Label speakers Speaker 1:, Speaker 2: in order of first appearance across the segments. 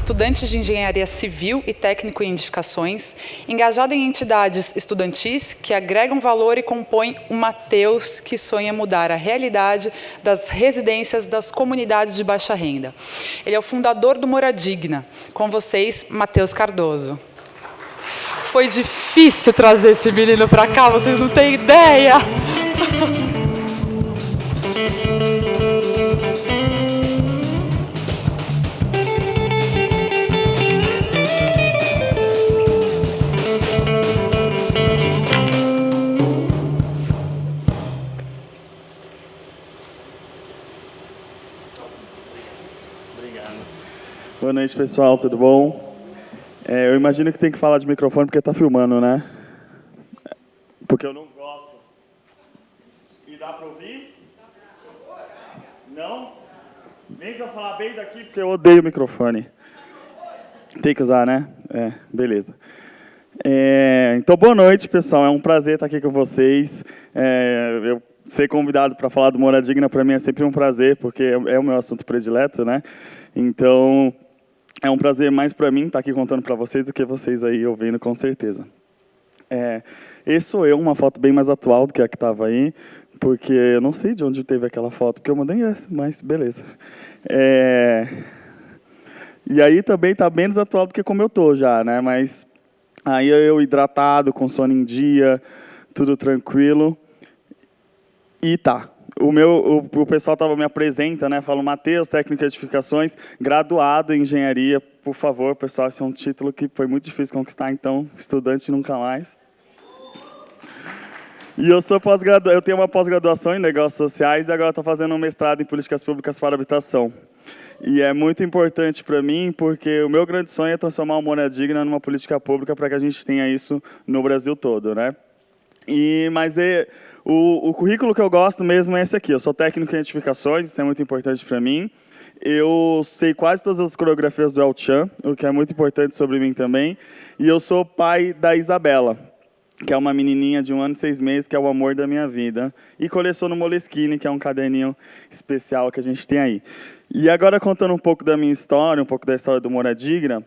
Speaker 1: estudante de engenharia civil e técnico em edificações, engajado em entidades estudantis que agregam valor e compõem o Mateus, que sonha mudar a realidade das residências das comunidades de baixa renda. Ele é o fundador do Moradigna. Com vocês, Mateus Cardoso. Foi difícil trazer esse menino para cá, vocês não têm ideia!
Speaker 2: Boa noite, pessoal, tudo bom? Eu imagino que tem que falar de microfone porque está filmando, né? Porque eu não gosto. E dá para ouvir? Não? Nem se eu falar bem daqui, porque eu odeio o microfone. Tem que usar, né? Beleza. Então, boa noite, pessoal. É um prazer estar aqui com vocês. Eu ser convidado para falar do Moradigna, para mim, é sempre um prazer, porque é o meu assunto predileto, né? Então, é um prazer mais para mim estar aqui contando para vocês do que vocês aí ouvindo, com certeza. Esse sou eu, uma foto bem mais atual do que a que estava aí, porque eu não sei de onde teve aquela foto, porque eu mandei essa, mas beleza. E aí também está menos atual do que como eu estou já, né? Mas aí eu hidratado, com sono em dia, tudo tranquilo. E tá. O pessoal me apresenta, né? Fala, Mateus, técnico de edificações, graduado em engenharia. Por favor, pessoal, esse é um título que foi muito difícil conquistar, então, estudante nunca mais. E eu sou eu tenho uma pós-graduação em negócios sociais e agora estou fazendo um mestrado em políticas públicas para habitação. E é muito importante para mim, porque o meu grande sonho é transformar o Moradigna numa política pública para que a gente tenha isso no Brasil todo, né? Mas o currículo que eu gosto mesmo é esse aqui. Eu sou técnico em edificações, isso é muito importante para mim. Eu sei quase todas as coreografias do El Chan, o que é muito importante sobre mim também. E eu sou pai da Isabela, que é uma menininha de 1 ano e 6 meses, que é o amor da minha vida. E coleciono Moleskine, que é um caderninho especial que a gente tem aí. E agora, contando um pouco da minha história, um pouco da história do Moradigna,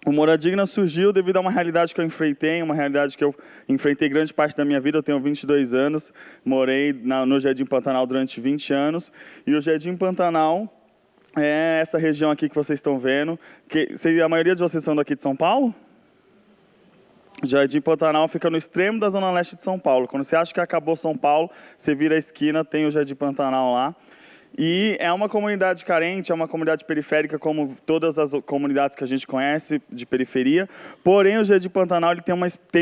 Speaker 2: o Moradigna surgiu devido a uma realidade que eu enfrentei, uma realidade que eu enfrentei grande parte da minha vida. Eu tenho 22 anos, morei no Jardim Pantanal durante 20 anos. E o Jardim Pantanal é essa região aqui que vocês estão vendo. A maioria de vocês são daqui de São Paulo? O Jardim Pantanal fica no extremo da zona leste de São Paulo. Quando você acha que acabou São Paulo, você vira a esquina, tem o Jardim Pantanal lá. E é uma comunidade carente, é uma comunidade periférica, como todas as comunidades que a gente conhece de periferia. Porém, o Jardim Pantanal ele tem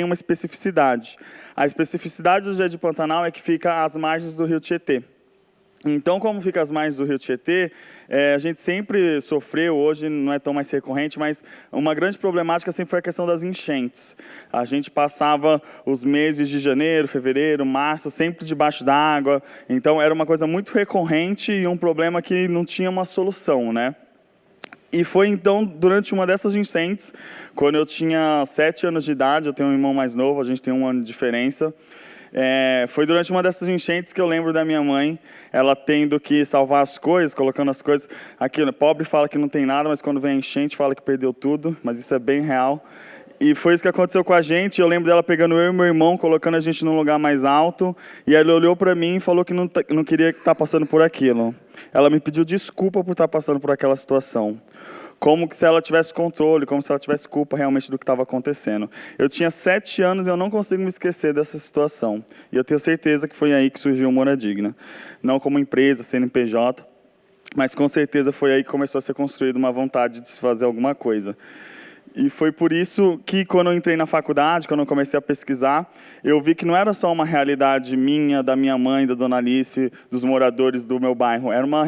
Speaker 2: uma especificidade. A especificidade do Jardim Pantanal é que fica às margens do rio Tietê. Então, como fica às margens do rio Tietê, a gente sempre sofreu, hoje não é tão mais recorrente, mas uma grande problemática sempre foi a questão das enchentes. A gente passava os meses de janeiro, fevereiro, março, sempre debaixo d'água. Então, era uma coisa muito recorrente e um problema que não tinha uma solução, né? E foi, então, durante uma dessas enchentes, quando eu tinha 7 anos de idade, eu tenho um irmão mais novo, a gente tem 1 ano de diferença. Foi durante uma dessas enchentes que eu lembro da minha mãe, ela tendo que salvar as coisas, colocando as coisas... Aqui, pobre fala que não tem nada, mas quando vem a enchente fala que perdeu tudo, mas isso é bem real. E foi isso que aconteceu com a gente. Eu lembro dela pegando eu e meu irmão, colocando a gente num lugar mais alto, e ela olhou para mim e falou que não queria estar passando por aquilo. Ela me pediu desculpa por estar passando por aquela situação. Como se ela tivesse controle, como se ela tivesse culpa realmente do que estava acontecendo. Eu tinha 7 anos e eu não consigo me esquecer dessa situação. E eu tenho certeza que foi aí que surgiu o Moradigna. Não como empresa, CNPJ, mas com certeza foi aí que começou a ser construída uma vontade de se fazer alguma coisa. E foi por isso que, quando eu entrei na faculdade, quando eu comecei a pesquisar, eu vi que não era só uma realidade minha, da minha mãe, da dona Alice, dos moradores do meu bairro. É uma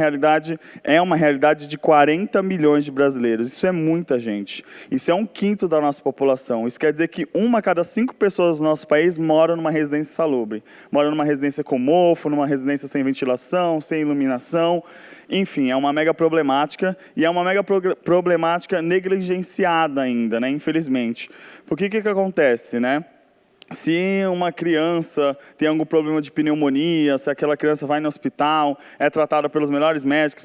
Speaker 2: realidade de 40 milhões de brasileiros. Isso é muita gente. Isso é 1/5 da nossa população. Isso quer dizer que 1 a cada 5 pessoas do nosso país mora numa residência insalubre. Mora numa residência com mofo, numa residência sem ventilação, sem iluminação. Enfim, é uma mega problemática, e é uma mega problemática negligenciada ainda, né, infelizmente. Porque o que acontece, né? se uma criança tem algum problema de pneumonia, se aquela criança vai no hospital, é tratada pelos melhores médicos,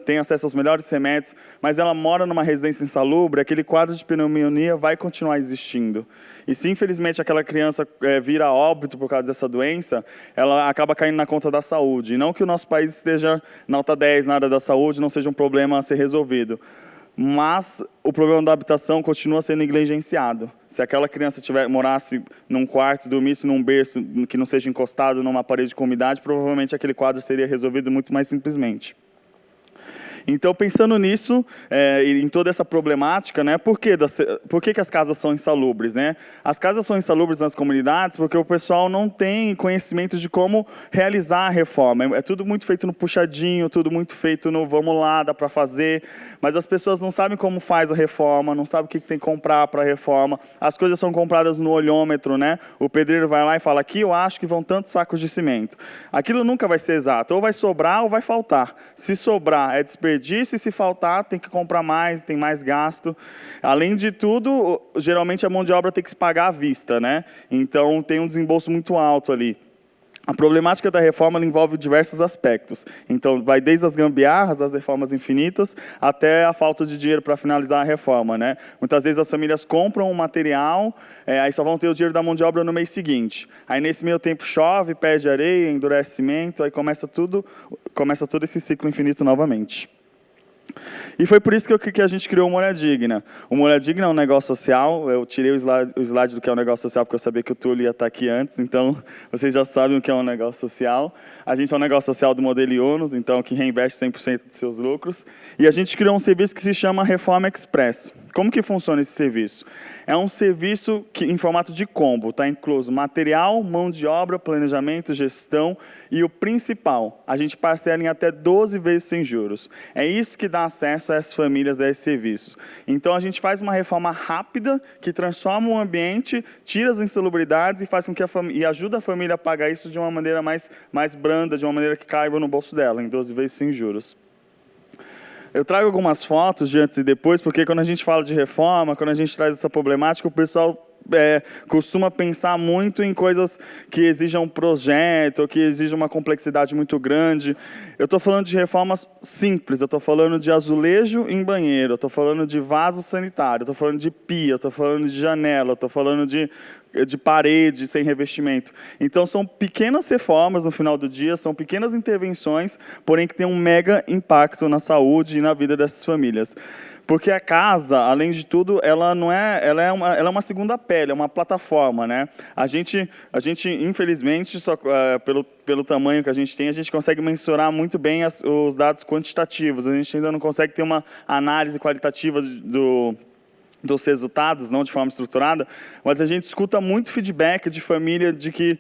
Speaker 2: tem acesso aos melhores remédios, mas ela mora numa residência insalubre, aquele quadro de pneumonia vai continuar existindo. E se, infelizmente, aquela criança vira óbito por causa dessa doença, ela acaba caindo na conta da saúde. E não que o nosso país esteja nota 10 na área da saúde, não seja um problema a ser resolvido. Mas o problema da habitação continua sendo negligenciado. Se aquela criança morasse num quarto, dormisse num berço que não seja encostado numa parede com umidade, provavelmente aquele quadro seria resolvido muito mais simplesmente. Então, pensando nisso, em toda essa problemática, né, por que as casas são insalubres? Né? As casas são insalubres nas comunidades porque o pessoal não tem conhecimento de como realizar a reforma. É tudo muito feito no puxadinho, tudo muito feito no vamos lá, dá para fazer, mas as pessoas não sabem como faz a reforma, não sabem o que tem que comprar para a reforma. As coisas são compradas no olhômetro, né? O pedreiro vai lá e fala, aqui eu acho que vão tantos sacos de cimento. Aquilo nunca vai ser exato, ou vai sobrar ou vai faltar. Se sobrar, é desperdício, e se faltar, tem que comprar mais, tem mais gasto. Além de tudo, geralmente a mão de obra tem que se pagar à vista, né? Então tem um desembolso muito alto ali. A problemática da reforma envolve diversos aspectos. Então, vai desde as gambiarras, das reformas infinitas, até a falta de dinheiro para finalizar a reforma. Né? Muitas vezes as famílias compram um material, aí só vão ter o dinheiro da mão de obra no mês seguinte. Aí, nesse meio tempo, chove, perde areia, endurece cimento, aí começa todo esse ciclo infinito novamente. E foi por isso que a gente criou o Moradia Digna. O Moradia Digna é um negócio social. Eu tirei o slide do que é um negócio social, porque eu sabia que o Túlio ia estar aqui antes, então vocês já sabem o que é um negócio social. A gente é um negócio social do modelo IONOS, então que reinveste 100% de seus lucros. E a gente criou um serviço que se chama Reforma Express. Como que funciona esse serviço? É um serviço em formato de combo, está incluso material, mão de obra, planejamento, gestão e o principal, a gente parcela em até 12 vezes sem juros. É isso que dá acesso a essas famílias a esse serviço. Então a gente faz uma reforma rápida que transforma o ambiente, tira as insalubridades e faz com que e ajuda a família a pagar isso de uma maneira mais branda, de uma maneira que caiba no bolso dela, em 12 vezes sem juros. Eu trago algumas fotos de antes e depois, porque quando a gente fala de reforma, quando a gente traz essa problemática, o pessoal costuma pensar muito em coisas que exijam um projeto, ou que exijam uma complexidade muito grande. Eu estou falando de reformas simples, eu estou falando de azulejo em banheiro, eu estou falando de vaso sanitário, eu estou falando de pia, eu estou falando de janela, eu estou falando de parede sem revestimento. Então, são pequenas reformas no final do dia, são pequenas intervenções, porém que têm um mega impacto na saúde e na vida dessas famílias. Porque a casa, além de tudo, ela é uma segunda pele, é uma plataforma, né? A gente infelizmente, só, pelo tamanho que a gente consegue mensurar muito bem os dados quantitativos. A gente ainda não consegue ter uma análise qualitativa dos resultados, não de forma estruturada, mas a gente escuta muito feedback de família de que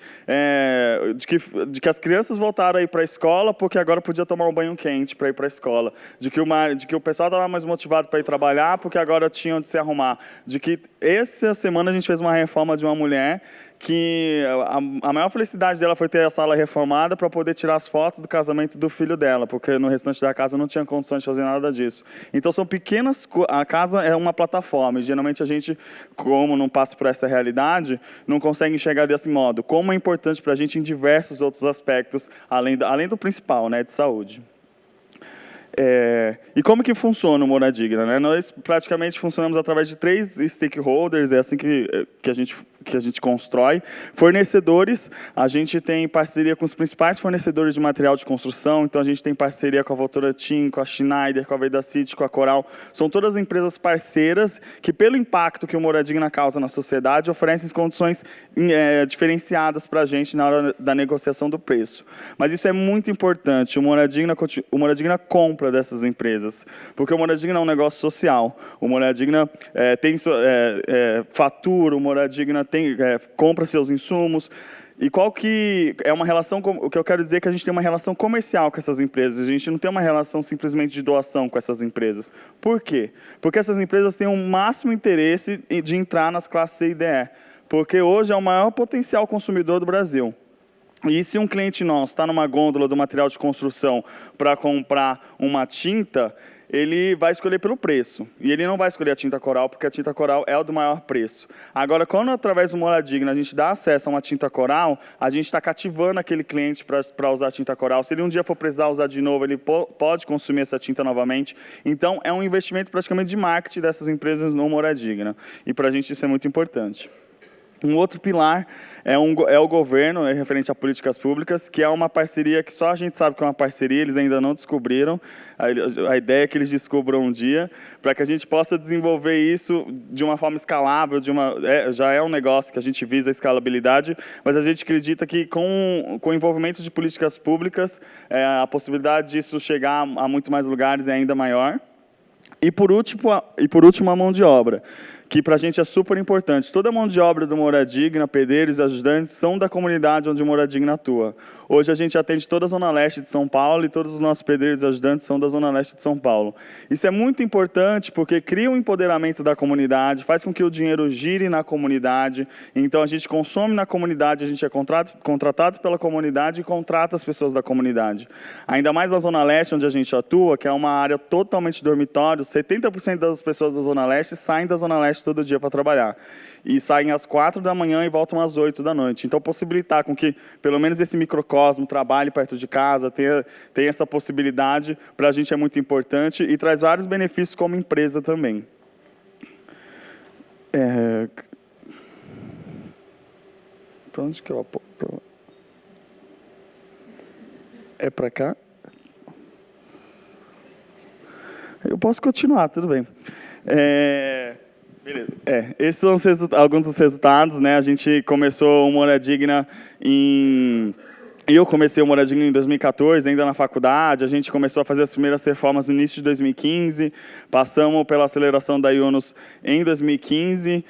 Speaker 2: as crianças voltaram a ir para a escola porque agora podia tomar um banho quente para ir para a escola, de que o pessoal estava mais motivado para ir trabalhar porque agora tinha onde se arrumar, de que essa semana a gente fez uma reforma de uma mulher que a maior felicidade dela foi ter a sala reformada para poder tirar as fotos do casamento do filho dela, porque no restante da casa não tinha condições de fazer nada disso. Então, são pequenas... A casa é uma plataforma, e geralmente a gente, como não passa por essa realidade, não consegue enxergar desse modo. Como é importante para a gente em diversos outros aspectos, além do principal, né, de saúde. E como que funciona o Moradia Digna? Né? Nós praticamente funcionamos através de 3 stakeholders, é assim que a gente constrói. Fornecedores, a gente tem parceria com os principais fornecedores de material de construção, então a gente tem parceria com a Votorantim, com a Schneider, com a Vedacity, com a Coral. São todas empresas parceiras que, pelo impacto que o Moradia Digna causa na sociedade, oferecem condições diferenciadas para a gente na hora da negociação do preço. Mas isso é muito importante, o Moradia Digna compra dessas empresas, porque o Moradia Digna é um negócio social. O Moradia Digna fatura, o Moradia Digna compra seus insumos. E qual que é uma relação, o que eu quero dizer é que a gente tem uma relação comercial com essas empresas, a gente não tem uma relação simplesmente de doação com essas empresas. Por quê? Porque essas empresas têm o máximo interesse de entrar nas classes C e DE, porque hoje é o maior potencial consumidor do Brasil. E se um cliente nosso está numa gôndola do material de construção para comprar uma tinta, ele vai escolher pelo preço. E ele não vai escolher a tinta coral, porque a tinta coral é o do maior preço. Agora, quando através do Moradigna a gente dá acesso a uma tinta coral, a gente está cativando aquele cliente para usar a tinta coral. Se ele um dia for precisar usar de novo, ele pode consumir essa tinta novamente. Então, é um investimento praticamente de marketing dessas empresas no Moradigna. E para a gente isso é muito importante. Um outro pilar é o governo, referente a políticas públicas, que é uma parceria que só a gente sabe que é uma parceria, eles ainda não descobriram. A ideia é que eles descubram um dia, para que a gente possa desenvolver isso de uma forma escalável, já é um negócio que a gente visa a escalabilidade, mas a gente acredita que com o envolvimento de políticas públicas, a possibilidade disso chegar a muito mais lugares é ainda maior. E por último, a mão de obra, que para a gente é super importante. Toda a mão de obra do Moradigna, pedreiros e ajudantes, são da comunidade onde o Moradigna atua. Hoje a gente atende toda a Zona Leste de São Paulo e todos os nossos pedreiros e ajudantes são da Zona Leste de São Paulo. Isso é muito importante porque cria um empoderamento da comunidade, faz com que o dinheiro gire na comunidade. Então a gente consome na comunidade, a gente é contratado pela comunidade e contrata as pessoas da comunidade. Ainda mais na Zona Leste, onde a gente atua, que é uma área totalmente dormitório, 70% das pessoas da Zona Leste saem da Zona Leste todo dia para trabalhar. E saem às 4 da manhã e voltam às 8 da noite. Então, possibilitar com que, pelo menos, esse microcosmo trabalhe perto de casa, tenha essa possibilidade, para a gente é muito importante e traz vários benefícios como empresa também. Para onde que eu aponto? É para cá? Eu posso continuar, tudo bem. Beleza. Esses são alguns dos resultados, né? A gente começou o Moradigna Eu comecei o Moradigna em 2014, ainda na faculdade. A gente começou a fazer as primeiras reformas no início de 2015. Passamos pela aceleração da IONOS em 2015.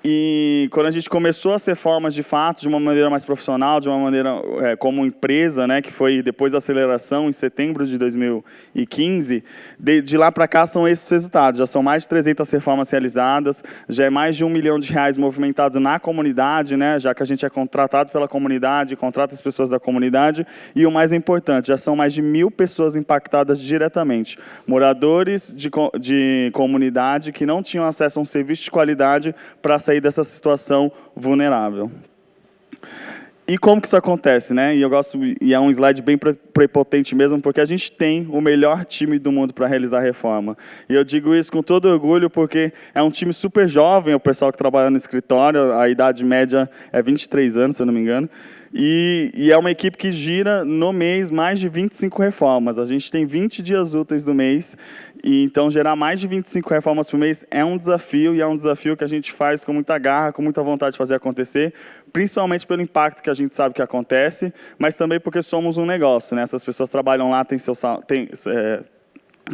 Speaker 2: E quando a gente começou as reformas, de fato, de uma maneira mais profissional, de uma maneira como empresa, né, que foi depois da aceleração, em setembro de 2015, de lá para cá são esses resultados. Já são mais de 300 reformas realizadas, já é mais de R$1 milhão movimentado na comunidade, né, já que a gente é contratado pela comunidade, contrata as pessoas da comunidade, e o mais importante, já são mais de 1.000 pessoas impactadas diretamente. Moradores de comunidade que não tinham acesso a um serviço de qualidade para sair dessa situação vulnerável. E como que isso acontece, né? E é um slide bem prepotente mesmo, porque a gente tem o melhor time do mundo para realizar a reforma. E eu digo isso com todo orgulho, porque é um time super jovem, o pessoal que trabalha no escritório, a idade média é 23 anos, se eu não me engano. E é uma equipe que gira, no mês, mais de 25 reformas. A gente tem 20 dias úteis do mês, e então gerar mais de 25 reformas por mês é um desafio, e é um desafio que a gente faz com muita garra, com muita vontade de fazer acontecer, principalmente pelo impacto que a gente sabe que acontece, mas também porque somos um negócio, né? Essas pessoas trabalham lá,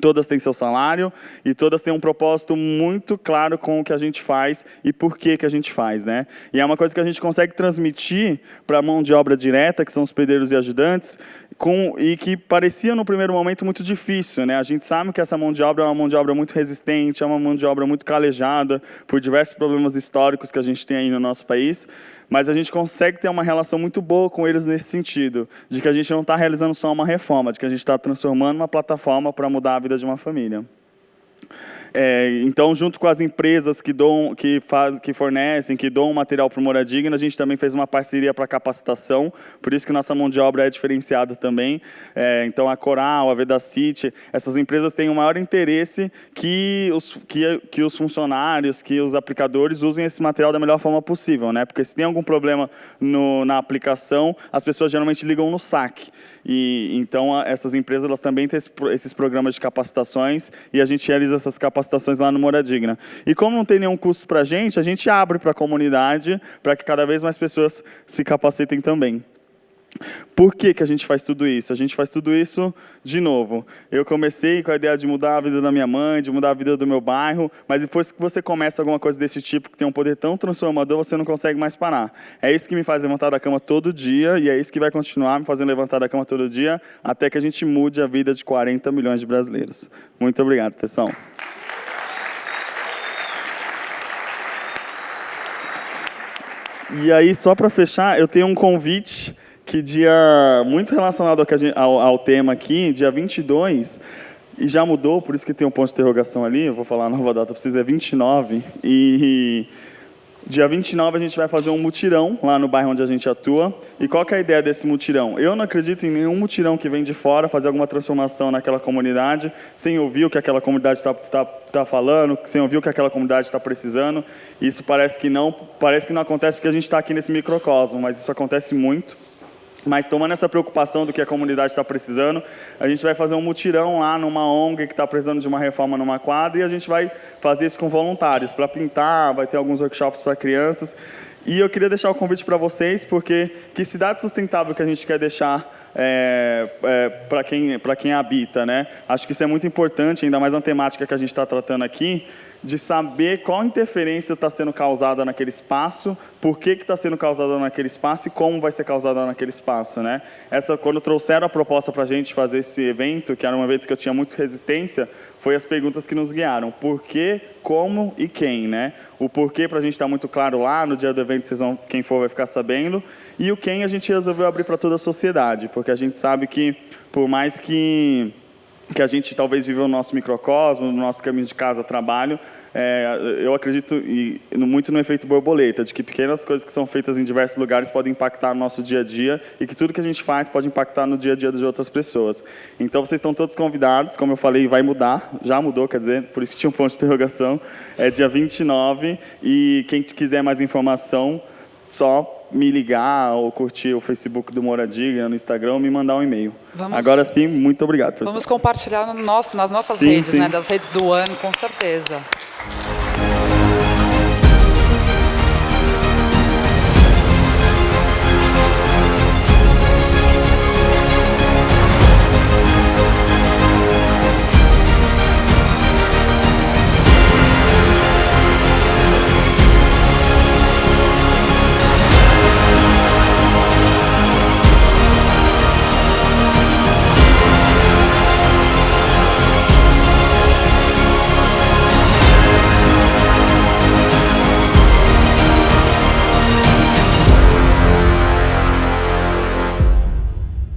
Speaker 2: todas têm seu salário e todas têm um propósito muito claro com o que a gente faz e por que a gente faz, né? E é uma coisa que a gente consegue transmitir para a mão de obra direta, que são os pedreiros e ajudantes, e que parecia no primeiro momento muito difícil, né? A gente sabe que essa mão de obra é uma mão de obra muito resistente, é uma mão de obra muito calejada por diversos problemas históricos que a gente tem aí no nosso país, mas a gente consegue ter uma relação muito boa com eles nesse sentido, de que a gente não está realizando só uma reforma, de que a gente está transformando uma plataforma para mudar a vida de uma família. Então, junto com as empresas que fornecem, que doam material para o Moradigna, a gente também fez uma parceria para capacitação, por isso que nossa mão de obra é diferenciada também. Então, a Coral, a Vedacity, essas empresas têm o maior interesse que os funcionários, que os aplicadores usem esse material da melhor forma possível, né? Porque se tem algum problema na aplicação, as pessoas geralmente ligam no saque. Então, essas empresas elas também têm esses programas de capacitações e a gente realiza essas capacitações lá no Moradigna. E como não tem nenhum custo para a gente abre para a comunidade para que cada vez mais pessoas se capacitem também. Por que a gente faz tudo isso? A gente faz tudo isso, de novo, eu comecei com a ideia de mudar a vida da minha mãe, de mudar a vida do meu bairro, mas depois que você começa alguma coisa desse tipo, que tem um poder tão transformador, você não consegue mais parar. É isso que me faz levantar da cama todo dia, e é isso que vai continuar me fazendo levantar da cama todo dia, até que a gente mude a vida de 40 milhões de brasileiros. Muito obrigado, pessoal. E aí, só para fechar, eu tenho um convite que muito relacionado ao tema aqui, dia 22, E já mudou, por isso que tem um ponto de interrogação ali, eu vou falar a nova data para vocês, é 29, e dia 29 a gente vai fazer um mutirão lá no bairro onde a gente atua. E qual que é a ideia desse mutirão? Eu não acredito em nenhum mutirão que vem de fora fazer alguma transformação naquela comunidade, sem ouvir o que aquela comunidade está falando, sem ouvir o que aquela comunidade está precisando. Isso parece que não acontece porque a gente está aqui nesse microcosmo, mas isso acontece muito. Mas tomando essa preocupação do que a comunidade está precisando, a gente vai fazer um mutirão lá numa ONG que está precisando de uma reforma numa quadra, e a gente vai fazer isso com voluntários, para pintar, vai ter alguns workshops para crianças. E eu queria deixar o convite para vocês, porque que cidade sustentável que a gente quer deixar para quem habita, né? Acho que isso é muito importante, ainda mais na temática que a gente está tratando aqui, de saber qual interferência está sendo causada naquele espaço, por que está sendo causada naquele espaço e como vai ser causada naquele espaço, né? Quando trouxeram a proposta para a gente fazer esse evento, que era um evento que eu tinha muita resistência, foi as perguntas que nos guiaram. Por quê, como e quem, né? O porquê para a gente está muito claro lá, no dia do evento quem for vai ficar sabendo, e o quem a gente resolveu abrir para toda a sociedade, porque a gente sabe que, por mais que a gente talvez viva o nosso microcosmo, no nosso caminho de casa, trabalho, eu acredito muito no efeito borboleta, de que pequenas coisas que são feitas em diversos lugares podem impactar no nosso dia a dia e que tudo que a gente faz pode impactar no dia a dia de outras pessoas. Então, vocês estão todos convidados, como eu falei, vai mudar, já mudou, quer dizer, por isso que tinha um ponto de interrogação, é dia 29, e quem quiser mais informação, só me ligar ou curtir o Facebook do Moradigna, no Instagram, ou me mandar um e-mail. Agora sim, muito obrigado, pessoal.
Speaker 1: Vamos compartilhar nas nossas redes, né, das redes do ano, com certeza.